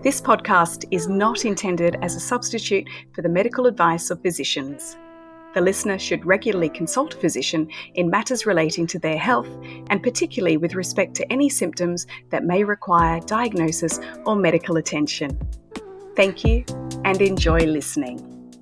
This podcast is not intended as a substitute for the medical advice of physicians. The listener should regularly consult a physician in matters relating to their health, and particularly with respect to any symptoms that may require diagnosis or medical attention. Thank you and enjoy listening.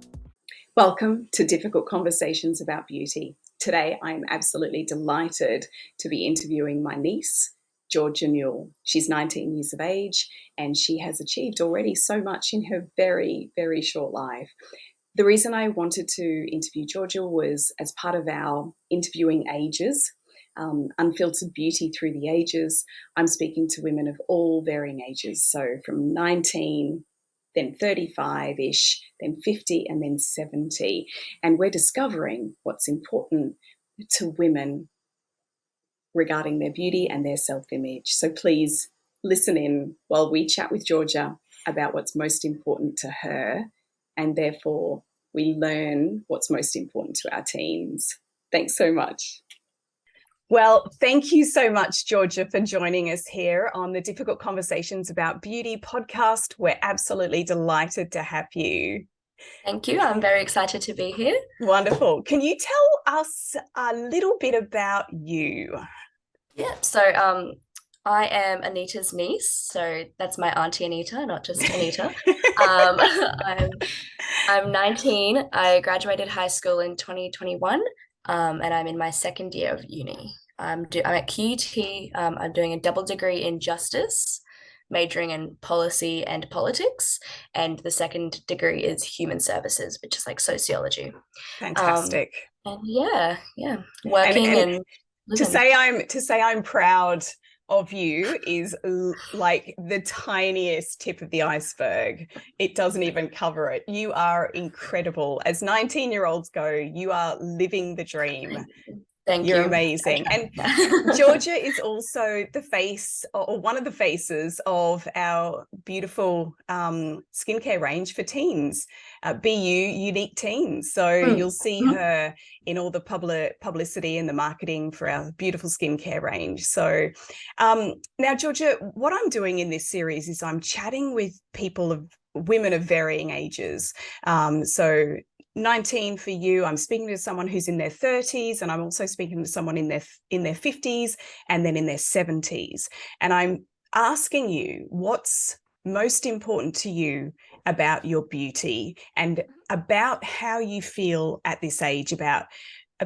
Welcome to Difficult Conversations About Beauty. Today, I am absolutely delighted to be interviewing my niece, Georgia Newell. She's 19 years of age and she has achieved already so much in her very, very short life. The reason I wanted to interview Georgia was as part of our interviewing ages, Unfiltered Beauty through the ages. I'm speaking to women of all varying ages, so from 19, then 35-ish, then 50, and then 70. And we're discovering what's important to women regarding their beauty and their self-image. So please listen in while we chat with Georgia about what's most important to her, and therefore we learn what's most important to our teens. Thanks so much. Well, thank you so much, Georgia, for joining us here on the Difficult Conversations About Beauty podcast. We're absolutely delighted to have you. Thank you. I'm very excited to be here. Wonderful. Can you tell us a little bit about you? Yeah, so I am Anita's niece, so that's my auntie Anita, not just Anita. I'm 19. I graduated high school in 2021, and I'm in my second year of uni. I'm at QUT. I'm doing a double degree in justice, majoring in policy and politics, and the second degree is human services, which is like sociology. Fantastic. And yeah, working and to say I'm proud of you is like the tiniest tip of the iceberg. It doesn't even cover it. You are incredible. As 19-year-olds go, you are living the dream. Thank you. You're amazing. And Georgia is also the face, or one of the faces, of our beautiful skincare range for teens, BU Unique Teens. So you'll see her in all the publicity and the marketing for our beautiful skincare range. So now, Georgia, what I'm doing in this series is I'm chatting with women of varying ages. So 19 for you, I'm speaking to someone who's in their 30s, and I'm also speaking to someone in their 50s and then in their 70s. And I'm asking you what's most important to you about your beauty and about how you feel at this age, about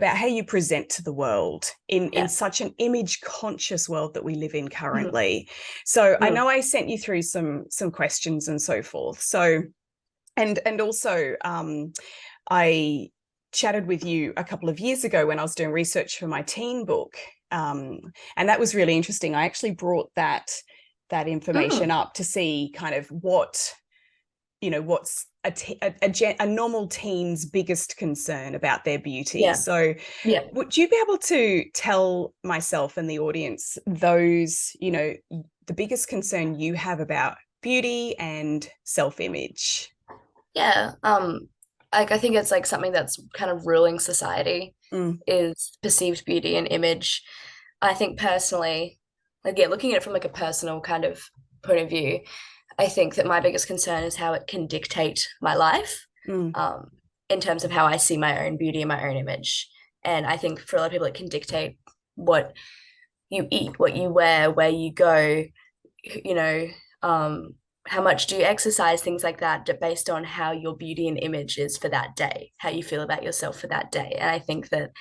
how you present to the world in such an image conscious world that we live in currently. So I know I sent you through some questions and so forth. So and also I chatted with you a couple of years ago when I was doing research for my teen book, and that was really interesting. I actually brought that information up to see kind of what's a normal teen's biggest concern about their beauty. So would you be able to tell myself and the audience those, the biggest concern you have about beauty and self-image? Yeah. I think it's like something that's kind of ruling society is perceived beauty and image. I think personally, looking at it from like a personal kind of point of view, I think that my biggest concern is how it can dictate my life in terms of how I see my own beauty and my own image. And I think for a lot of people, it can dictate what you eat, what you wear, where you go, how much do you exercise, things like that, based on how your beauty and image is for that day, how you feel about yourself for that day. And I think that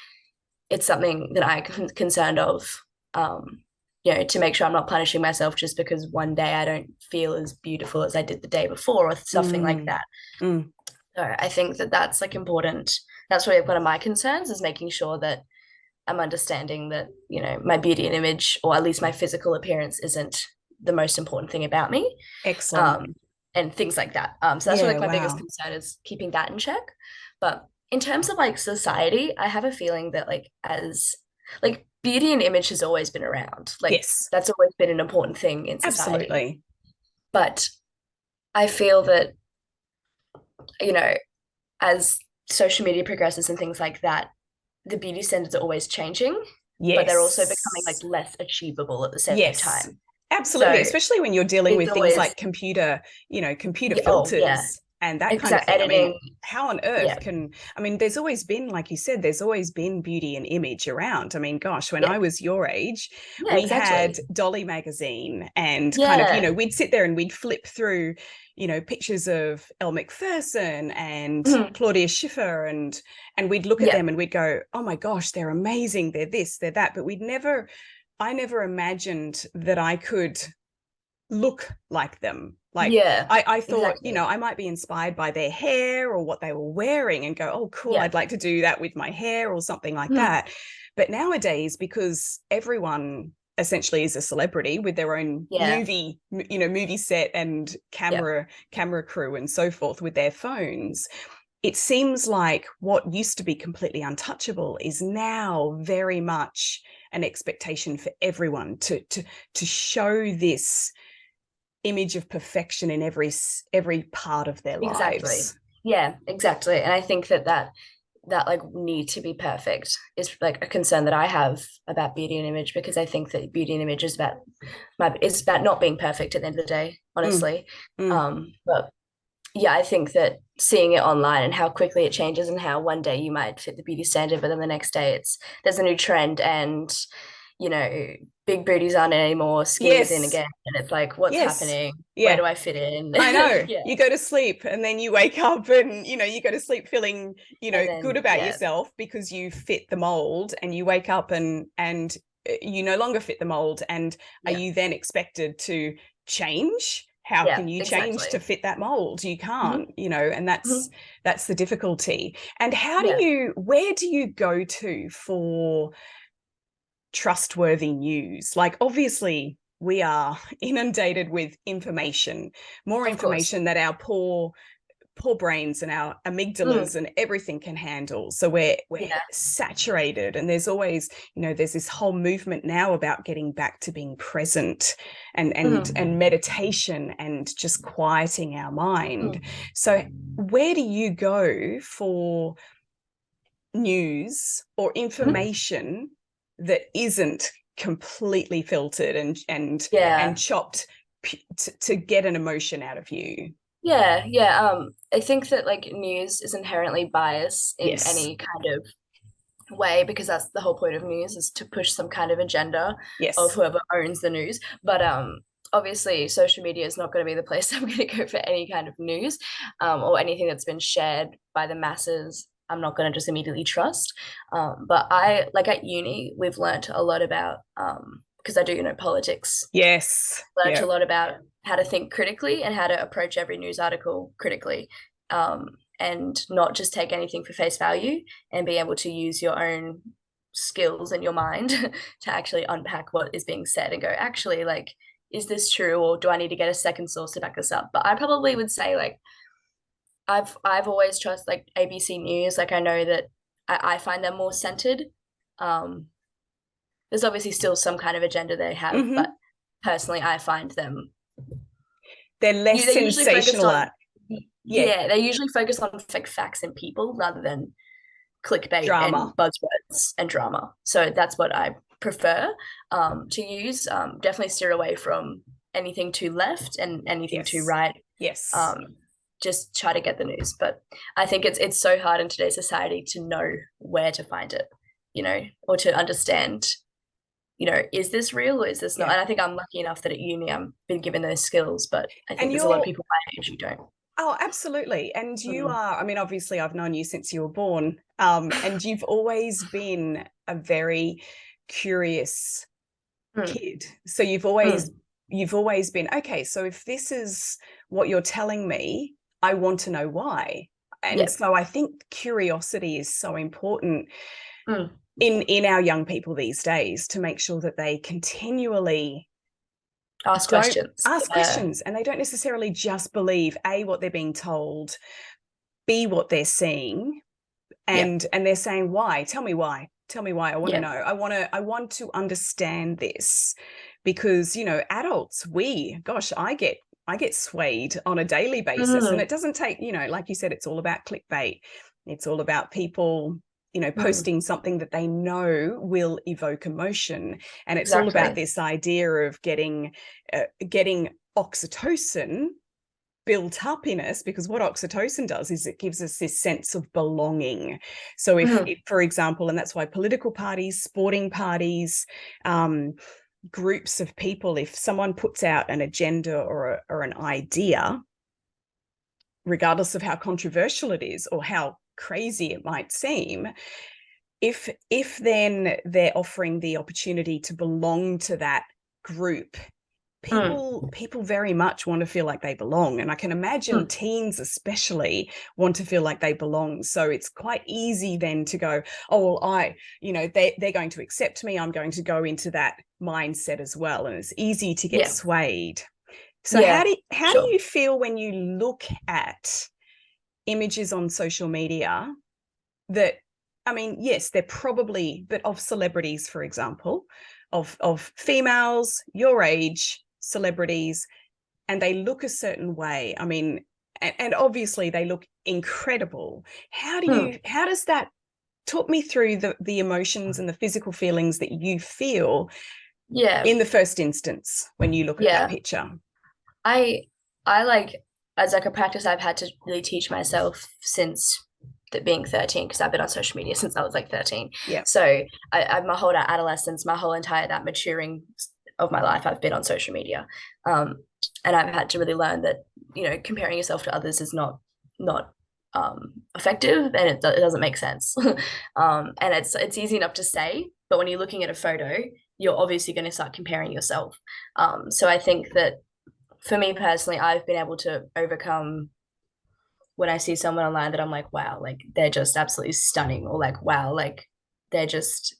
it's something that I'm concerned of, to make sure I'm not punishing myself just because one day I don't feel as beautiful as I did the day before or something like that. So I think that that's like important. That's really one of my concerns, is making sure that I'm understanding that, my beauty and image, or at least my physical appearance, isn't the most important thing about me. Excellent. And things like that. So that's really my biggest concern, is keeping that in check. But in terms of like society, I have a feeling that as beauty and image has always been around. That's always been an important thing in society. Absolutely. But I feel that, as social media progresses and things like that, the beauty standards are always changing. But they're also becoming less achievable at the same time. Absolutely, So especially when you're dealing it's with things always, like computer, computer yeah, oh yeah, filters and that kind of exact thing. I mean, editing. how on earth Yeah, can, I mean, there's always been, like you said, there's always been beauty and image around. I mean, gosh, when yeah, I was your age, yeah, we had exactly. Dolly magazine and kind of, Yeah. we'd sit there and we'd flip through, pictures of Elle Macpherson and Mhm. Claudia Schiffer and we'd look at Yeah, them and we'd go, oh my gosh, they're amazing. They're this, they're that. But I never imagined that I could look like them. Like yeah, I thought, exactly. I might be inspired by their hair or what they were wearing and go, oh, cool, Yeah. I'd like to do that with my hair or something like Mhm. that. But nowadays, because everyone essentially is a celebrity with their own Yeah, movie set and yeah, camera crew and so forth with their phones, it seems like what used to be completely untouchable is now very much an expectation for everyone to show this image of perfection in every part of their exactly. lives. Yeah, exactly. And I think that like need to be perfect is like a concern that I have about beauty and image, because I think that beauty and image is about not being perfect at the end of the day, Mm, honestly. mm. But yeah, I think that seeing it online and how quickly it changes, and how one day you might fit the beauty standard, but then the next day there's a new trend, and you know, big booties aren't in anymore, skinny's in Yes, again, and it's like, what's yes, happening? Where yeah. do I fit in? I know. Yeah, You go to sleep and then you wake up and, you go to sleep feeling, and good then about yourself because you fit the mold, and you wake up and you no longer fit the mold. And are yeah, you then expected to change? How yeah, can you change to exactly. fit that mold? You can't, Hmm. and Hmm. that's the difficulty. And Yeah, where do you go to for trustworthy news? Like, obviously, we are inundated with information, more of course. information that our poor brains and our Mm, amygdalas and everything can handle. So we're yeah. saturated, and there's always, there's this whole movement now about getting back to being present and Hmm. meditation and just quieting our mind. Mm, So where do you go for news or mhm. information that isn't completely filtered and Yeah. chopped to get an emotion out of you? Yeah, yeah. I think that like news is inherently biased in Yes, any kind of way, because that's the whole point of news, is to push some kind of agenda of yes, whoever owns the news. But obviously social media is not going to be the place I'm going to go for any kind of news, or anything that's been shared by the masses. I'm not going to just immediately trust. But I like at uni we've learnt a lot about, because I do, politics, yes, learned yeah, a lot about how to think critically and how to approach every news article critically, and not just take anything for face value, and be able to use your own skills and your mind to actually unpack what is being said and go, actually, like, is this true, or do I need to get a second source to back this up? But I probably would say, like, I've always trust like ABC News. Like, I know that I find them more centered. Um, there's obviously still some kind of agenda they have, but hmm personally, I find them, they're less they usually focused sensational. on, Yeah, yeah, they usually focus on like facts and people rather than clickbait and drama. buzzwords and drama. So that's what I prefer, to use. Definitely steer away from anything too left and anything too Yes, right. yes. Um, just try to get the news. But I think it's so hard in today's society to know where to find it, or to understand, is this real or is this not? Yeah. And I think I'm lucky enough that at uni I've been given those skills, but I think And there's a lot of you're, people my age who don't. oh, absolutely. And you Mm. are, I mean, obviously, I've known you since you were born, and you've always been a very curious Mm. kid. So Mm. you've always been, okay, so if this is what you're telling me, I want to know why. And Yeah. so I think curiosity is so important Mm. in our young people these days, to make sure that they continually Ask don't questions. ask Yeah. questions, and they don't necessarily just believe A, what they're being told, B, what they're seeing, Yeah. and they're saying, why? Tell me why. I want to Yeah. know. I want to understand this. Because, adults, gosh, I get swayed on a daily basis, and Mm. it doesn't take, like you said, it's all about clickbait. It's all about people posting something that they know will evoke emotion. And it's all about Exactly. this idea of getting oxytocin built up in us, because what oxytocin does is it gives us this sense of belonging. So if for example, and that's why political parties, sporting parties, groups of people, if someone puts out an agenda or an idea, regardless of how controversial it is or how crazy it might seem, if then they're offering the opportunity to belong to that group, people very much want to feel like they belong. And I can imagine teens especially want to feel like they belong. So it's quite easy then to go, oh, well, they're going to accept me, I'm going to go into that mindset as well. And it's easy to get swayed. So how do you feel when you look at images on social media that, I mean, yes, they're probably, but of celebrities, for example, of females your age, celebrities, and they look a certain way. I mean, and obviously they look incredible. How does that, talk me through the emotions and the physical feelings that you feel in the first instance when you look at that picture? I like, as like a practice I've had to really teach myself since being 13, because I've been on social media since I was like 13. Yeah. So my whole adolescence, my whole entire that maturing of my life, I've been on social media. And I've had to really learn that, comparing yourself to others is not effective, and it doesn't make sense. And it's easy enough to say, but when you're looking at a photo, you're obviously going to start comparing yourself. So I think that for me personally, I've been able to overcome when I see someone online that I'm like, wow, like they're just absolutely stunning, or like, wow, like they just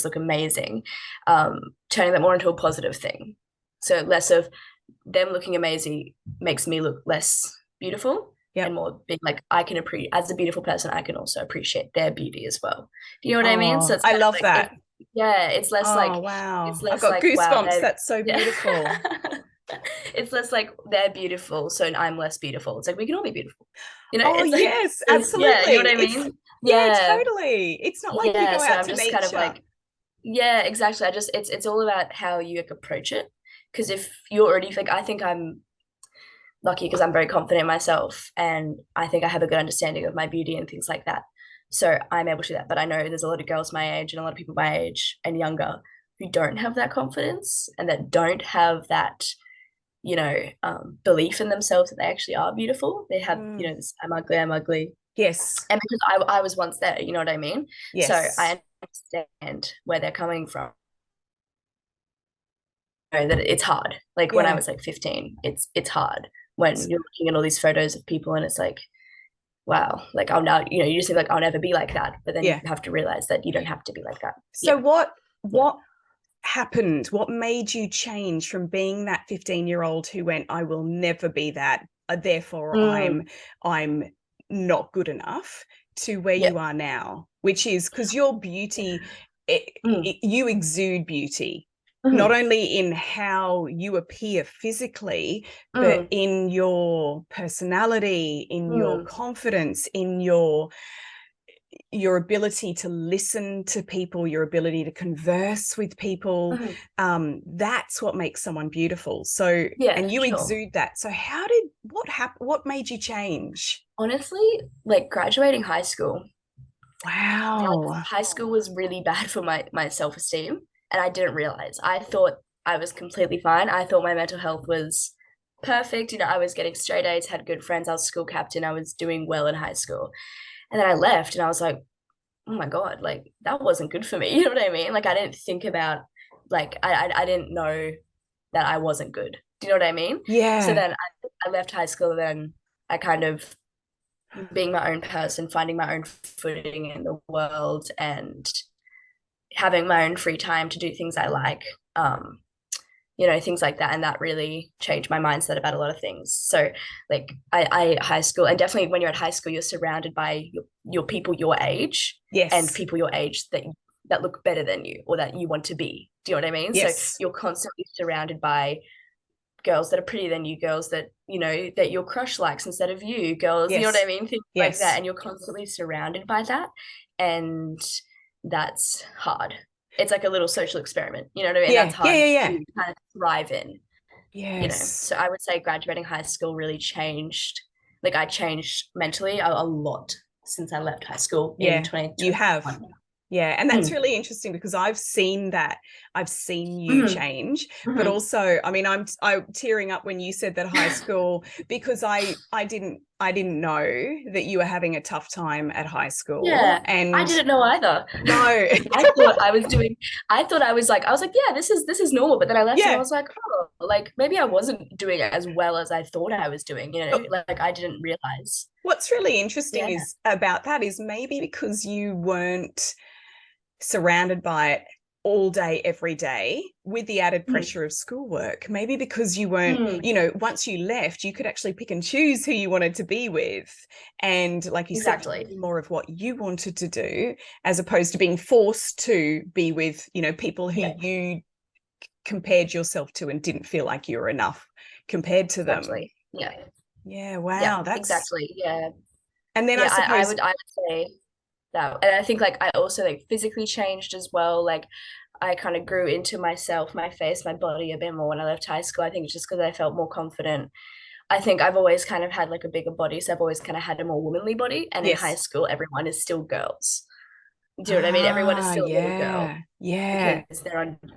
look amazing. Turning that more into a positive thing. So less of them looking amazing makes me look less beautiful, and more being like, I can appreciate, as a beautiful person, I can also appreciate their beauty as well. Do you know what I mean? So it's I love like, that. It's less like, wow, it's less I've got like, wow, goosebumps. That's so beautiful. It's less like they're beautiful, so I'm less beautiful. It's like we can all be beautiful. It's like, yes, absolutely. You know what I mean? Totally. It's not like you go So out I'm to just kind of nature. like, exactly. It's all about how you approach it. Because if you're already like, I think I'm lucky because I'm very confident in myself, and I think I have a good understanding of my beauty and things like that. So I'm able to do that. But I know there's a lot of girls my age and a lot of people my age and younger who don't have that confidence, and that don't have that belief in themselves that they actually are beautiful. They have, this I'm ugly. Yes. And because I was once there, you know what I mean? So Yes. I understand where they're coming from. That it's hard. Like when I was like 15, it's hard when you're looking at all these photos of people, and it's like, wow, like I'll now, you just think like I'll never be like that. But then you have to realize that you don't have to be like that. So what happened? What made you change from being that 15-year-old who went, I will never be that, therefore I'm not good enough, to where you are now, which is because your beauty, you exude beauty, not only in how you appear physically, but in your personality, in your confidence, in your ability to listen to people, your ability to converse with people. That's what makes someone beautiful. So, and you exude that. So what happened? What made you change? Honestly, like graduating high school. Wow. High school was really bad for my self-esteem, and I didn't realize. I thought I was completely fine. I thought my mental health was perfect. I was getting straight A's, had good friends, I was school captain, I was doing well in high school. And then I left and I was like, oh my God, like that wasn't good for me. You know what I mean? Like I didn't think about, like I didn't know that I wasn't good. Do you know what I mean? Yeah. So then I left high school, and then I kind of, being my own person, finding my own footing in the world, and having my own free time to do things I like, things like that. And that really changed my mindset about a lot of things. So like I high school, and definitely when you're at high school, you're surrounded by your people your age, and people your age that look better than you or that you want to be. Do you know what I mean? Yes. So you're constantly surrounded by girls that are prettier than you, girls that, you know, that your crush likes instead of you, girls, you know what I mean? Things like that. And you're constantly surrounded by that. And that's hard. It's like a little social experiment, you know what I mean? And that's hard to kind of thrive in, you know? So I would say graduating high school really changed. Like I changed mentally a lot since I left high school in 2021. You have. Yeah. And that's really interesting because I've seen that. I've seen you change, but also, I mean, I'm tearing up when you said that high school, because I didn't know that you were having a tough time at high school. Yeah. And I didn't know either. No. I thought I was like, yeah, this is normal. But then I left and I was like, oh, like maybe I wasn't doing it as well as I thought I was doing, you know, like I didn't realize. What's really interesting is about that is maybe because you weren't surrounded by it all day, every day, with the added pressure of schoolwork. Maybe because you weren't, you know, once you left, you could actually pick and choose who you wanted to be with. And like you said, more of what you wanted to do, as opposed to being forced to be with, you know, people who you compared yourself to and didn't feel like you were enough compared to them. Yeah. Wow. That's exactly. Yeah. And then I suppose I would say that, and I think like I also like physically changed as well. Like I kind of grew into myself, my face, my body a bit more when I left high school. I think it's just because I felt more confident. I think I've always kind of had like a bigger body, so I've always kind of had a more womanly body. And in high school, everyone is still girls. Do you know what I mean? Everyone is still a little girl. Yeah. Because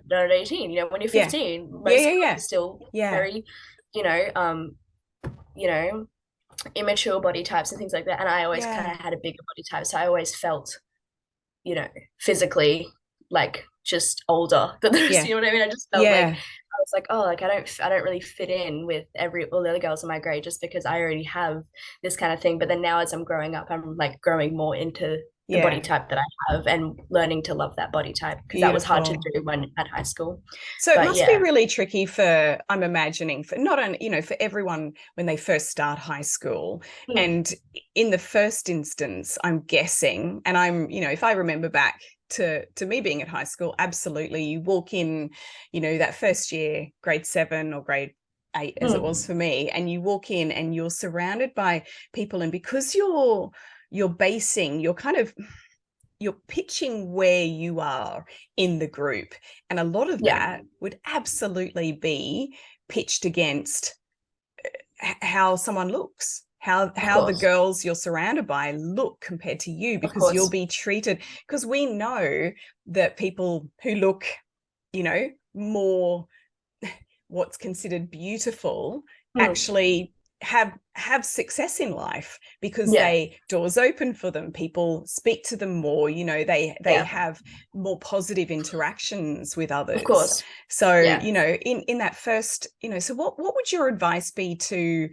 they're 18. You know, when you're 15, most girls are still very, you know, immature body types and things like that. And I always kind of had a bigger body type. So I always felt, you know, physically like just older than the rest, you know what I mean? I just felt like I was like, oh, like I don't really fit in with all the other girls in my grade just because I already have this kind of thing. But then now as I'm growing up, I'm like growing more into the body type that I have and learning to love that body type, because that was hard to do when at high school. So it must be really tricky for, I'm imagining, for not only, you know, for everyone when they first start high school. And in the first instance, I'm guessing, and I'm, you know, if I remember back to me being at high school, absolutely, you walk in, you know, that first year, grade 7 or grade 8 as it was for me, and you walk in and you're surrounded by people, and because you're basing, you're pitching where you are in the group, and a lot of that would absolutely be pitched against how someone looks, how the girls you're surrounded by look compared to you, because you'll be treated, because we know that people who look, you know, more what's considered beautiful actually have success in life, because they doors open for them, people speak to them more, you know, they have more positive interactions with others, of course. So you know, in that first, you know, so what would your advice be to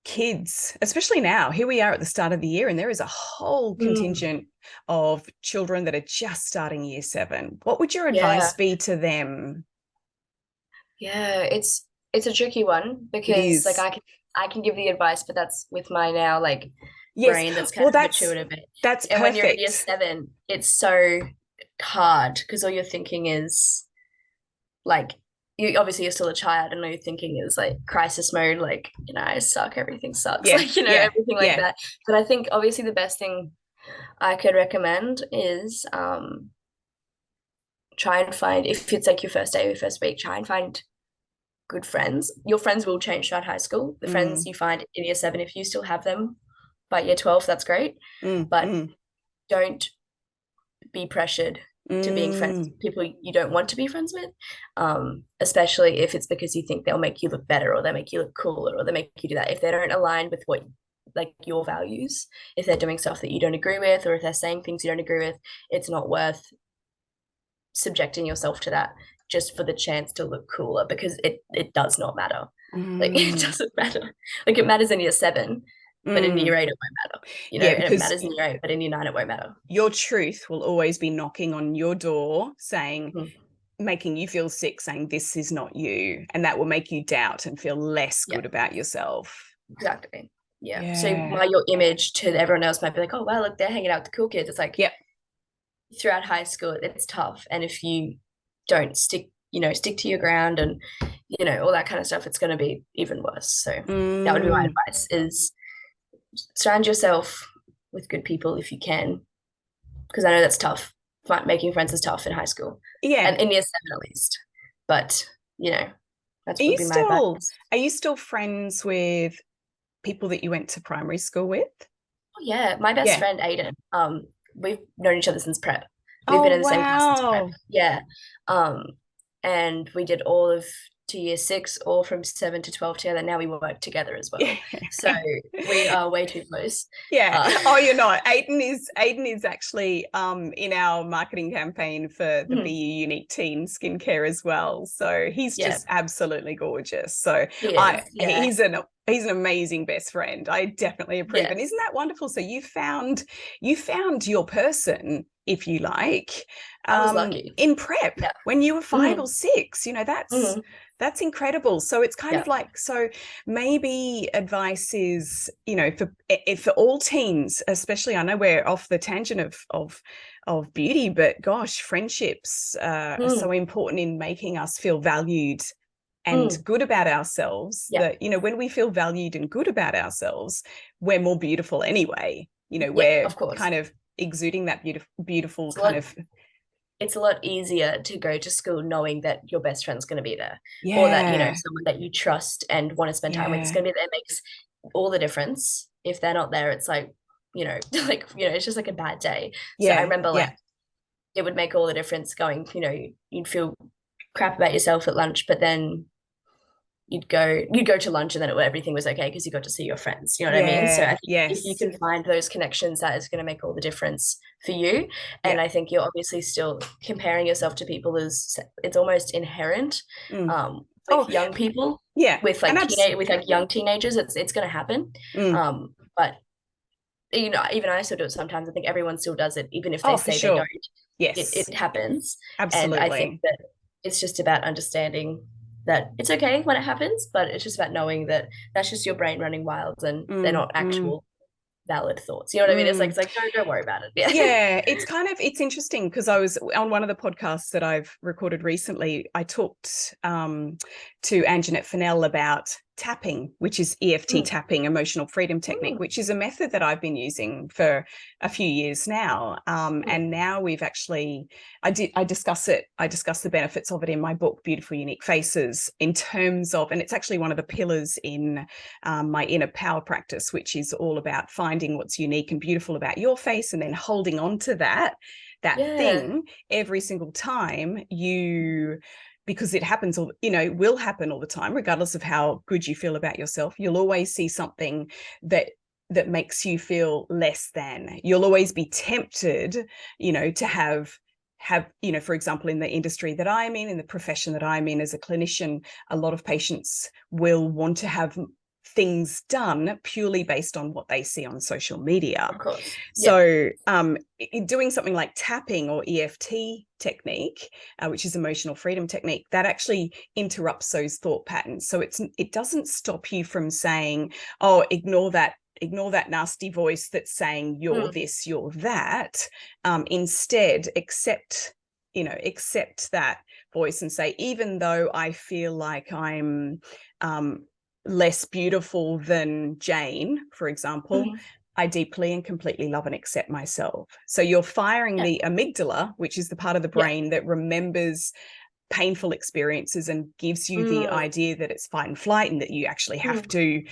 kids, especially now? Here we are at the start of the year and there is a whole contingent of children that are just starting year 7. What would your advice be to them? It's a tricky one, because like I can give the advice, but that's with my now like brain that's kind of matured a bit. That's and perfect. When you're in year 7, it's so hard because all you're thinking is like, you're still a child, and all you're thinking is like crisis mode, like, you know, I suck, everything sucks, like, you know, everything like that. But I think obviously the best thing I could recommend is try and find, if it's like your first day or your first week, try and find good friends. Your friends will change throughout high school. The friends you find in year 7, if you still have them by year 12, that's great. But don't be pressured to being friends with people you don't want to be friends with, especially if it's because you think they'll make you look better, or they make you look cooler, or they make you do that. If they don't align with what, like, your values, if they're doing stuff that you don't agree with, or if they're saying things you don't agree with, it's not worth subjecting yourself to that just for the chance to look cooler, because it does not matter. Like, it doesn't matter. Like, it matters in year 7, but in year 8 it won't matter, you know. And it matters in year 8, but in year 9 it won't matter. Your truth will always be knocking on your door, saying making you feel sick, saying this is not you, and that will make you doubt and feel less good about yourself. Exactly. So your image to everyone else might be like, oh wow, look, they're hanging out with the cool kids. It's like, throughout high school it's tough, and if you don't stick to your ground and you know, all that kind of stuff, it's going to be even worse. So that would be my Mm. advice: is surround yourself with good people if you can, because I know that's tough. Making friends is tough in high school Yeah. and in year seven at least. But you know, that Are would you be my advice. still are you still friends with people that you went to primary school with? Oh, yeah, my best Yeah. friend Aiden. We've known each other since prep. We've Oh, been in the same class since prep. wow. Yeah. Um, and we did all of to year six, all from 7 to 12 together. Now we work together as Yeah. well. So we are way too close. Yeah. Uh, Oh, you're not. Aiden is actually in our marketing campaign for the BU Unique Teen skincare as well. So he's yeah, just absolutely gorgeous. So he I is. Yeah. he's an amazing best friend. I definitely approve. And Yes. isn't that wonderful? So you found your person, if you like, I was lucky. in prep Yeah. when you were 5 or 6. Hmm. That's incredible. So it's kind Yeah. of like, so maybe advice is, for all teens, especially, I know we're off the tangent of beauty, but gosh, friendships are Mm. so important in making us feel valued and Mm. good about ourselves. Yeah. That, when we feel valued and good about ourselves, we're more beautiful anyway. Yeah, We're of course. kind of exuding that beautiful It's a kind lot of, it's a lot easier to go to school knowing that your best friend's going to be there, or that, you know, yeah, someone that you trust and want to spend time with is yeah, going to be there. It makes all the difference. If they're not there, it's like, you know, like, you know, it's just like a bad day. So I yeah, remember, like, yeah, it would make all the difference going, you know, you'd feel crap about yourself at lunch, but then you'd go to lunch, and then everything was okay because you got to see your friends. You know what I mean? So I yeah, think if you yes, can find those connections, that is going to make all the difference for you. yeah. And I think you're obviously still comparing yourself to people, is it's almost inherent, Mm. with Oh, young people, yeah, and with like young teenagers. It's going to happen. mm. But you know, even I still do it sometimes. I think everyone still does it, even if they Oh, for say they don't. sure. Yes, It happens. And I think absolutely. that it's just about understanding that it's okay when it happens, but it's just about knowing that that's just your brain running wild, and they're Mm, not mm, actual valid thoughts. You know what I mean? It's like, mm. don't worry about it. Yeah. Yeah, it's interesting because I was on one of the podcasts that I've recorded recently. I talked to Anjanette Fennell about tapping, which is EFT Mm. tapping, emotional freedom technique, Mm. which is a method that I've been using for a few years now. Mm. And now we've actually, I discuss it. I discuss the benefits of it in my book, Beautiful Unique Faces, in terms of, and it's actually one of the pillars in my inner power practice, which is all about finding what's unique and beautiful about your face, and then holding on to that Yeah. thing every single time because it happens, or will happen all the time, regardless of how good you feel about yourself. You'll always see something that makes you feel less than. You'll always be tempted, to have, for example, in the industry that I'm in the profession that I'm in as a clinician, a lot of patients will want to have things done purely based on what they see on social media. Of course. Yeah. So doing something like tapping or EFT technique, which is emotional freedom technique, that actually interrupts those thought patterns. So it doesn't stop you from saying, oh, ignore that nasty voice that's saying you're Mm. this, you're that. Instead, accept that voice and say, even though I feel like I'm less beautiful than Jane, for example, Mm. I deeply and completely love and accept myself. So you're firing Yeah. the amygdala, which is the part of the Yeah. brain that remembers painful experiences and gives you the Mm. idea that it's fight and flight and that you actually have Mm. to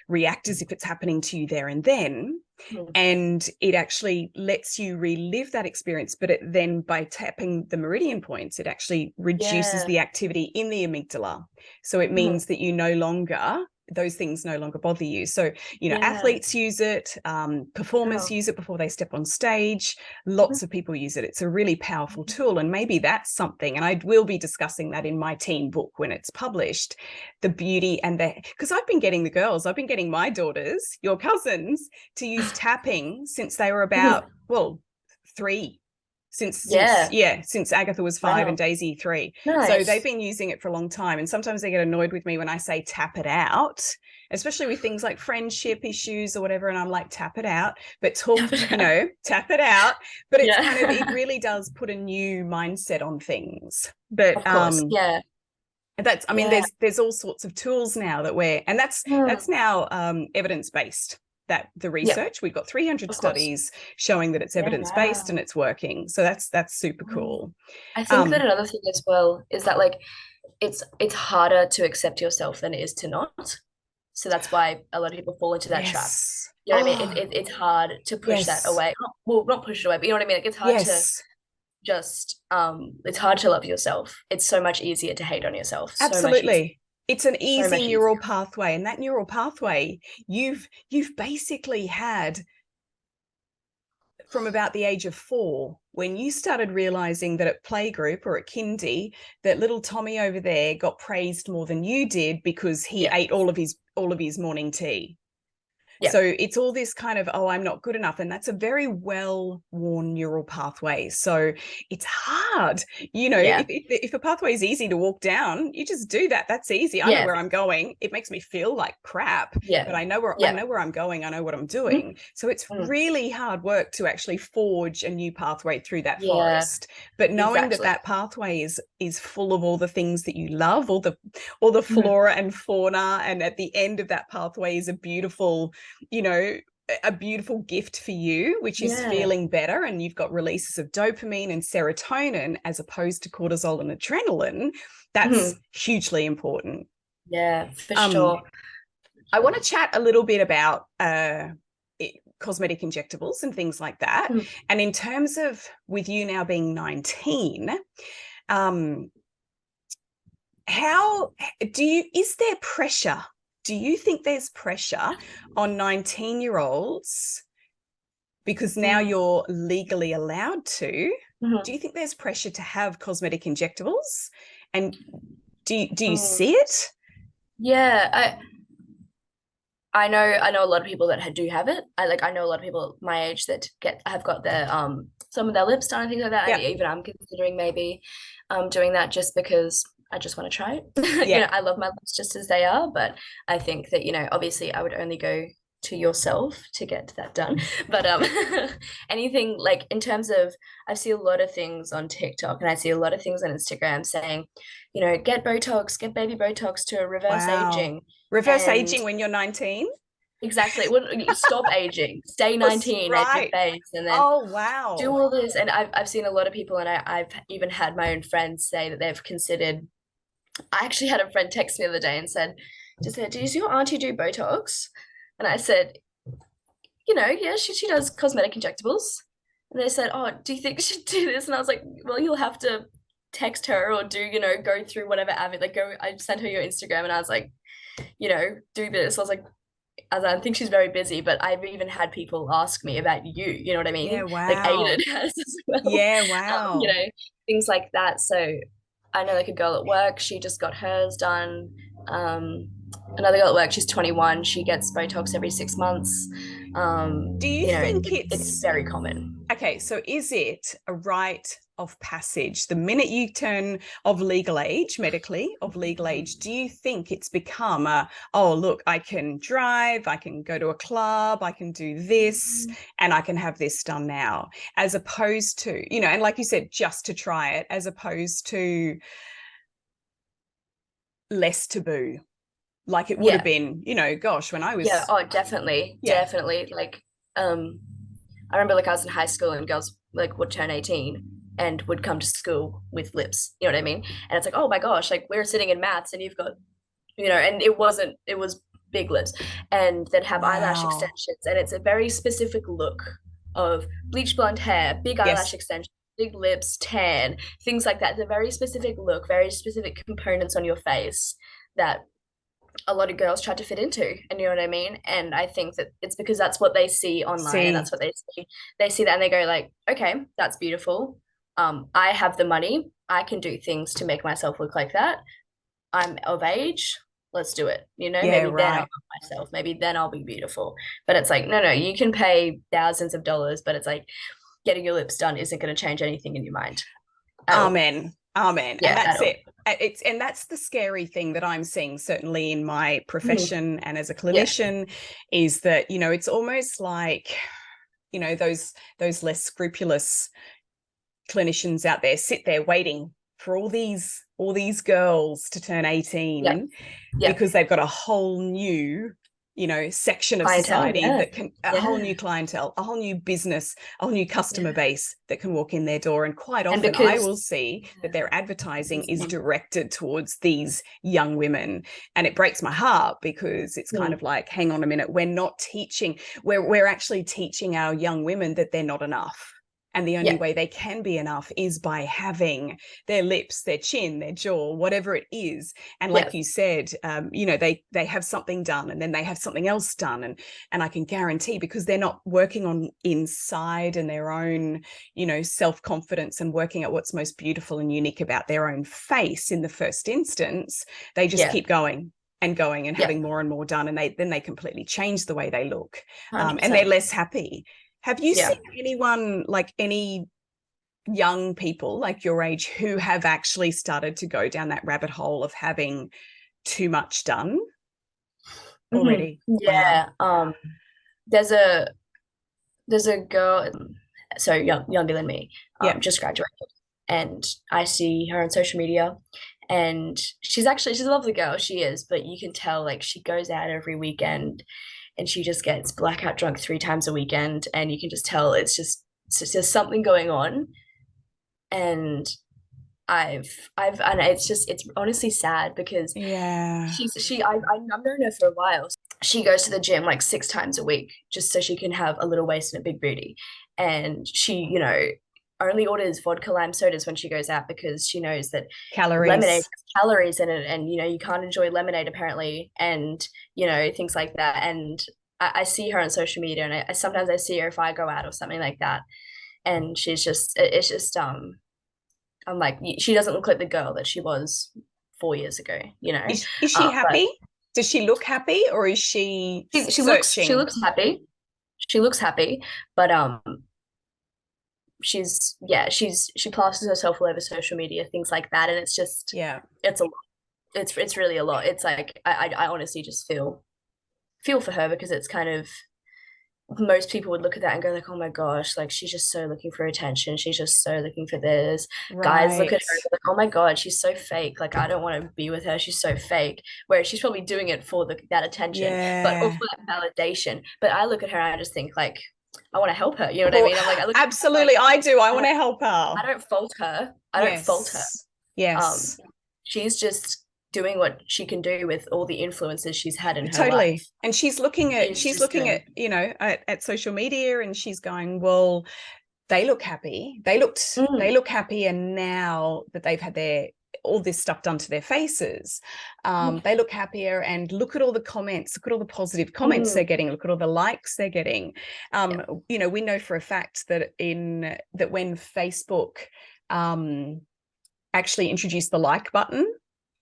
react as if it's happening to you there and then. Mm. And it actually lets you relive that experience, but then by tapping the meridian points, it actually reduces Yeah. the activity in the amygdala. So it Mm. means that those things no longer bother you. So, Yeah. athletes use it, performers Oh. use it before they step on stage. Mhm. Lots of people use it. It's a really powerful tool. And maybe that's something, and I will be discussing that in my teen book when it's published, the beauty because I've been getting my daughters, your cousins, to use tapping since they were about, Mhm. well, 3, Yeah. since Agatha was 5 and Wow. Daisy 3. So they've Nice. been using it for a long time. And sometimes they get annoyed with me when I say tap it out, especially with things like friendship issues or whatever. And I'm like, tap it out, but tap it out. But it's it Yeah. really does put a new mindset on things. But Of course. Yeah. That's, I mean, Yeah. there's all sorts of tools now that and that's now evidence-based. That the Yeah, research, we've got 300 of course. studies showing that it's Yeah, evidence-based and wow. it's working. So that's super Mm. cool. I think that Um, another thing as well is that like it's harder to accept yourself than it is to not. So that's why a lot of people fall into that trap. yes. You know what I mean? Oh, It's hard to push that yes. away. Well, not push it away, but you know what I mean? Like it's hard to Yes. just it's hard to love yourself. It's so much easier to hate on yourself. So much easier. Absolutely. It's an So easy much neural easier. pathway, and that neural pathway you've basically had from about the age of 4, when you started realizing that at playgroup or at kindy, that little Tommy over there got praised more than you did because he Yeah. ate all of his morning tea. Yeah. So it's all this kind of, oh, I'm not good enough. And that's a very well-worn neural pathway. So it's hard. Yeah. If a pathway is easy to walk down, you just do that. That's easy. I know Yeah. where I'm going. It makes me feel like crap, Yeah. but I know where Yeah. I'm going. I know what I'm Mhm. doing. So it's Mhm. really hard work to actually forge a new pathway through that Yeah. forest. But knowing that Exactly. that pathway is full of all the things that you love, all the Mhm. flora and fauna, and at the end of that pathway is you know, a beautiful gift for you, which is Yeah. feeling better, and you've got releases of dopamine and serotonin as opposed to cortisol and adrenaline. That's Mhm. hugely important. Yeah, for Um, sure. I want to chat a little bit about cosmetic injectables and things like that. Mhm. And in terms of with you now being 19, um, how is there pressure? Do you think there's pressure on 19-year-olds because now Mm. you're legally allowed to? Do Mhm. you think there's pressure to have cosmetic injectables? And do you Mm. see it? Yeah, I know a lot of people that do have it. I know a lot of people my age that have got their some of their lips done and things like that. And Yeah. even I'm considering maybe doing that just because I just want to try it. Yeah. I love my lips just as they are, but I think that, obviously I would only go to yourself to get that done. But anything like in terms of I see a lot of things on TikTok and I see a lot of things on Instagram saying, get Botox, get baby Botox to reverse Wow. aging. Reverse And aging when you're 19? exactly. Well, stop aging, stay Oh, 19 at your right. base, and then Oh, do wow. all this. And I've seen a lot of people, and I've even had my own friends say that they've considered. I actually had a friend text me the other day and said, "Does your auntie do Botox?" And I said, yeah, she does cosmetic injectables. And they said, "Oh, do you think she should do this?" And I was like, "Well, you'll have to text her or go through whatever avenue. Like, go." I sent her your Instagram, and I was like, do this. I was like, as I think she's very busy, but I've even had people ask me about you, you know what I Yeah, mean? Like wow. Aiden has as well, Yeah, wow. things like that. So I know like a girl at work, she just got hers done. Um, Another girl at work, she's 21, she gets Botox every 6 months. Do you think It's very common. okay, so is it a rite of passage? The minute you turn of legal age, medically of legal age, do you think it's become oh, look, I can drive, I can go to a club, I can do this, and I can have this done now, as opposed to, and like you said, just to try it, as opposed to less taboo, like it would have Yeah, been, gosh, when I yeah, was, oh, definitely, yeah, definitely. Like, I remember like I was in high school and girls like would turn 18 and would come to school with lips. You know what I mean? And it's like, oh my gosh, like we're sitting in maths and you've got, and it was big lips. And then have eyelash wow, extensions. And it's a very specific look of bleach blonde hair, big eyelash yes, extensions, big lips, tan, things like that. It's a very specific look, very specific components on your face that a lot of girls try to fit into, and you know what I mean. And I think that it's because that's what they see online and that's see, what they see that and they go like, okay, that's beautiful. I have the money, I can do things to make myself look like that. I'm of age, let's do it. yeah, Maybe then I'll right. love myself, maybe then I'll be beautiful. But it's like, no, you can pay thousands of dollars, but it's like getting your lips done isn't going to change anything in your mind at all. Amen. Amen. And Yeah, at that's all. it. And that's the scary thing that I'm seeing, certainly in my Mhm. profession and as a Yeah. clinician, is that, it's almost like, those less scrupulous clinicians out there sit there waiting for all these girls to turn 18 Yeah. because they've got a whole new, section of Clientele, society that can, a whole new yeah. clientele, a whole new business, a whole new customer Yeah. base that can walk in their door. And quite And often I because will see that their advertising is insane. directed towards these young women. And it breaks my heart because it's kind of like, hang on a minute, we're not teaching, we're actually teaching our young women that they're not enough. And the only way they can be enough is by having their lips, their chin, their jaw, whatever it is. And like you said, they have something done and then they have something else done. And I can guarantee, because they're not working on inside and their own, self-confidence and working out what's most beautiful and unique about their own face in the first instance, they just keep going and going and having more and more done. And then they completely change the way they look. And they're less happy. Have you seen anyone, like any young people like your age, who have actually started to go down that rabbit hole of having too much done already? Yeah. Wow. There's a girl, so younger than me, just graduated, and I see her on social media, and she's a lovely girl, she is, but you can tell, like, she goes out every weekend and she just gets blackout drunk 3 times a weekend, and you can just tell it's just there's something going on. And and it's honestly sad because I've known her for a while. She goes to the gym like 6 times a week just so she can have a little waist and a big booty. And she, only orders vodka lime sodas when she goes out because she knows that lemonade has calories in it, and you can't enjoy lemonade apparently, and things like that. And I see her on social media, and I sometimes I see her if I go out or something like that, and it's just I'm like, she doesn't look like the girl that she was 4 years ago, Is she happy? Does she look happy, or is she searching? She looks happy. She looks happy, but she plasters herself all over social media, things like that, and it's just it's a lot. It's really a lot. It's like I honestly just feel for her, because it's kind of, most people would look at that and go like, oh my gosh, like, she's just so looking for attention, she's just so looking for this. Guys look at her and go like, oh my god, she's so fake, like, I don't want to be with her, she's so fake. Whereas she's probably doing it for that attention, but also that validation. But I look at her and I just think, like, I want to help her, you know what I mean? I'm like, absolutely, I do. I want to help her. I don't fault her. Yes. She's just doing what she can do with all the influences she's had in her life. And she's looking at at social media, and she's going, well, they look happy. They look happy, and now that they've had all this stuff done to their faces, they look happier, and look at all the comments, look at all the positive comments they're getting, look at all the likes they're getting. We know for a fact that when Facebook actually introduced the like button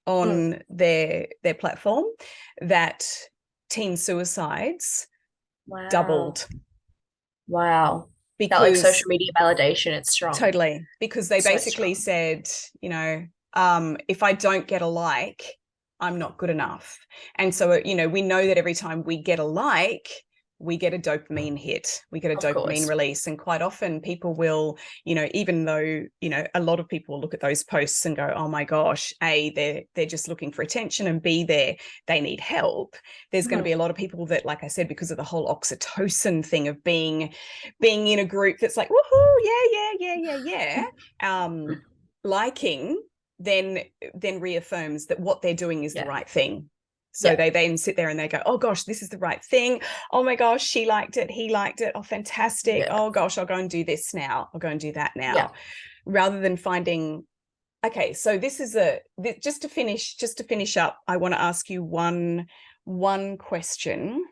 on their platform, that teen suicides doubled. Wow. Because that, like, social media validation, it's strong. Totally. Because they basically said, if I don't get a like, I'm not good enough. And so, we know that every time we get a like, we get a dopamine hit, we get a dopamine release. And quite often people will, even though, a lot of people look at those posts and go, oh my gosh, A, they're just looking for attention, and B, they need help. There's going to be a lot of people that, like I said, because of the whole oxytocin thing of being in a group that's like, woohoo, yeah. Liking then reaffirms that what they're doing is the right thing. So they then sit there and they go, oh gosh, this is the right thing. Oh my gosh, she liked it, he liked it. Oh, fantastic. Oh gosh, I'll go and do this now. I'll go and do that now. Rather than finding, okay, so this is just to finish up, I want to ask you one question.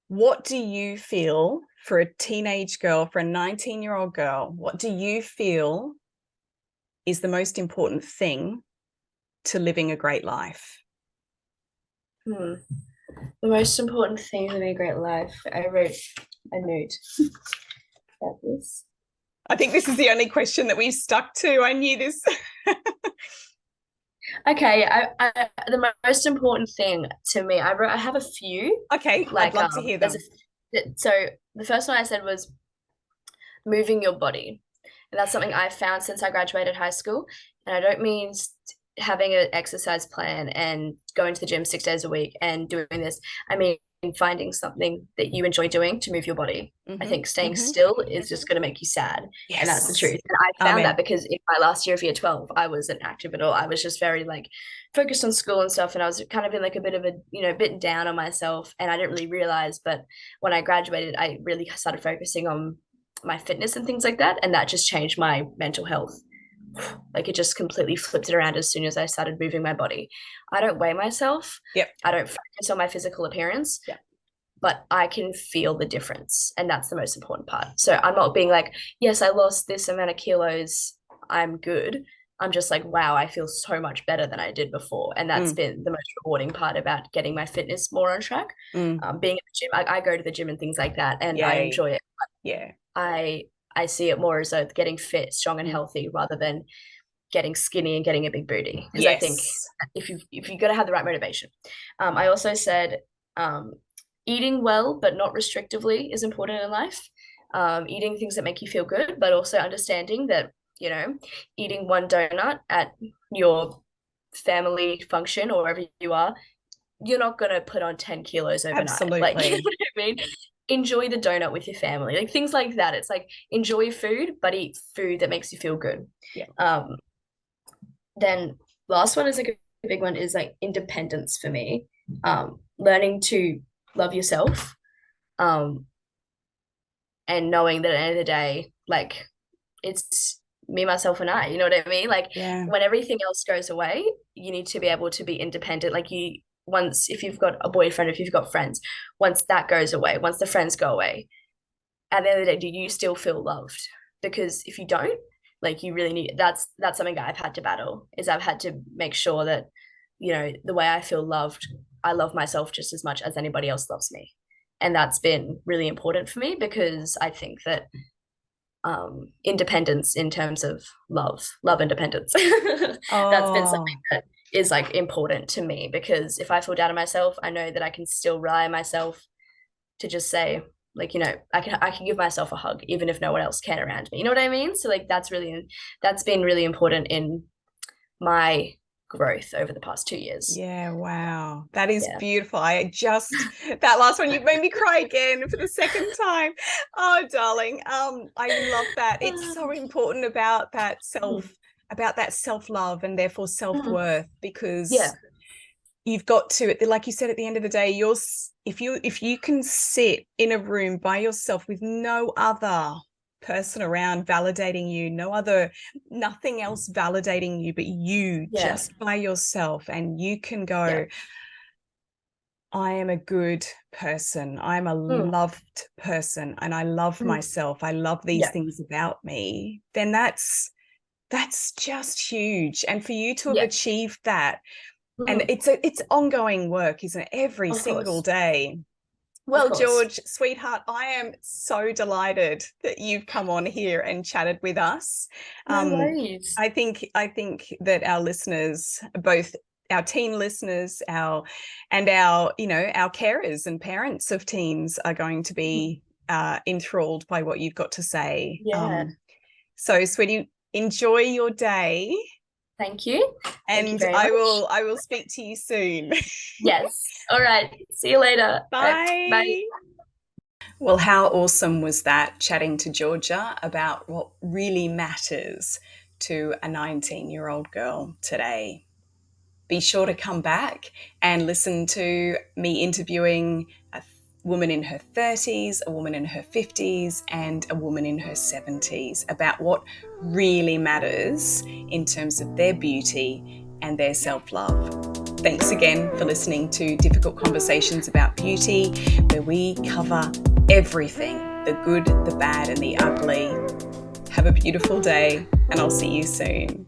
What do you feel for a teenage girl, for a 19-year-old girl, what do you feel is the most important thing to living a great life? The most important thing to living a great life. I wrote a note about this. I think this is the only question that we've stuck to. I knew this. Okay, the most important thing to me, I have a few. Okay, I'd love to hear them. So the first one I said was moving your body. And that's something I've found since I graduated high school. And I don't mean having an exercise plan and going to the gym 6 days a week and doing this. I mean finding something that you enjoy doing to move your body. I think staying still is just going to make you sad. Yes. And that's the truth. And I found that because in my last year of year 12, I wasn't active at all. I was just very like focused on school and stuff. And I was kind of in like a bit of a, bit down on myself. And I didn't really realize, but when I graduated, I really started focusing on my fitness and things like that. And that just changed my mental health. Like it just completely flipped it around as soon as I started moving my body. I don't weigh myself. I don't focus on my physical appearance. But I can feel the difference. And that's the most important part. So I'm not being like, yes, I lost this amount of kilos, I'm good. I'm just like, wow, I feel so much better than I did before. And that's been the most rewarding part about getting my fitness more on track. Being at the gym, I go to the gym and things like that, and I enjoy it. Yeah. I see it more as though getting fit, strong and healthy rather than getting skinny and getting a big booty. Because I think if you got to have the right motivation. I also said eating well but not restrictively is important in life. Eating things that make you feel good, but also understanding that eating one donut at your family function or wherever you are, you're not going to put on 10 kilos overnight. Absolutely. Like, you know what I mean? Enjoy the donut with your family, like things like that. It's like enjoy food, but eat food that makes you feel good. Then last one is like a big one is like independence for me. Learning to love yourself, and knowing that at the end of the day, like it's me, myself, and I. You know what I mean? Like when everything else goes away, you need to be able to be independent. Like if you've got a boyfriend, if you've got friends, once that goes away, once the friends go away, at the end of the day, do you still feel loved? Because if you don't, like you really need, that's something I've had to battle, is I've had to make sure that, the way I feel loved, I love myself just as much as anybody else loves me. And that's been really important for me, because I think that independence in terms of love independence, that's been something that is like important to me, because if I feel down on myself, I know that I can still rely on myself to just say, like, I can give myself a hug even if no one else can around me. You know what I mean? So like that's been really important in my growth over the past 2 years. Yeah, wow. That is beautiful. That last one, you made me cry again for the second time. Oh, darling. I love that. It's so important about that self-love and therefore self-worth, because you've got to, like you said, at the end of the day, if you can sit in a room by yourself with no other person around validating you, nothing else validating you but you, just by yourself, and you can go, I am a good person, I'm a loved person, and I love myself, I love these things about me, then that's just huge. And for you to have achieved that, and it's ongoing work, isn't it? Every single day. Well, George, sweetheart, I am so delighted that you've come on here and chatted with us. No worries. I think that our listeners, both our teen listeners, our carers and parents of teens, are going to be enthralled by what you've got to say. So, sweetie, enjoy your day. Thank you. And I will speak to you soon. Yes. All right. See you later. Bye. Bye. Well, how awesome was that, chatting to Georgia about what really matters to a 19-year-old girl today. Be sure to come back and listen to me interviewing a woman in her 30s, a woman in her 50s, and a woman in her 70s about what really matters in terms of their beauty and their self-love. Thanks again for listening to Difficult Conversations About Beauty, where we cover everything, the good, the bad, and the ugly. Have a beautiful day, and I'll see you soon.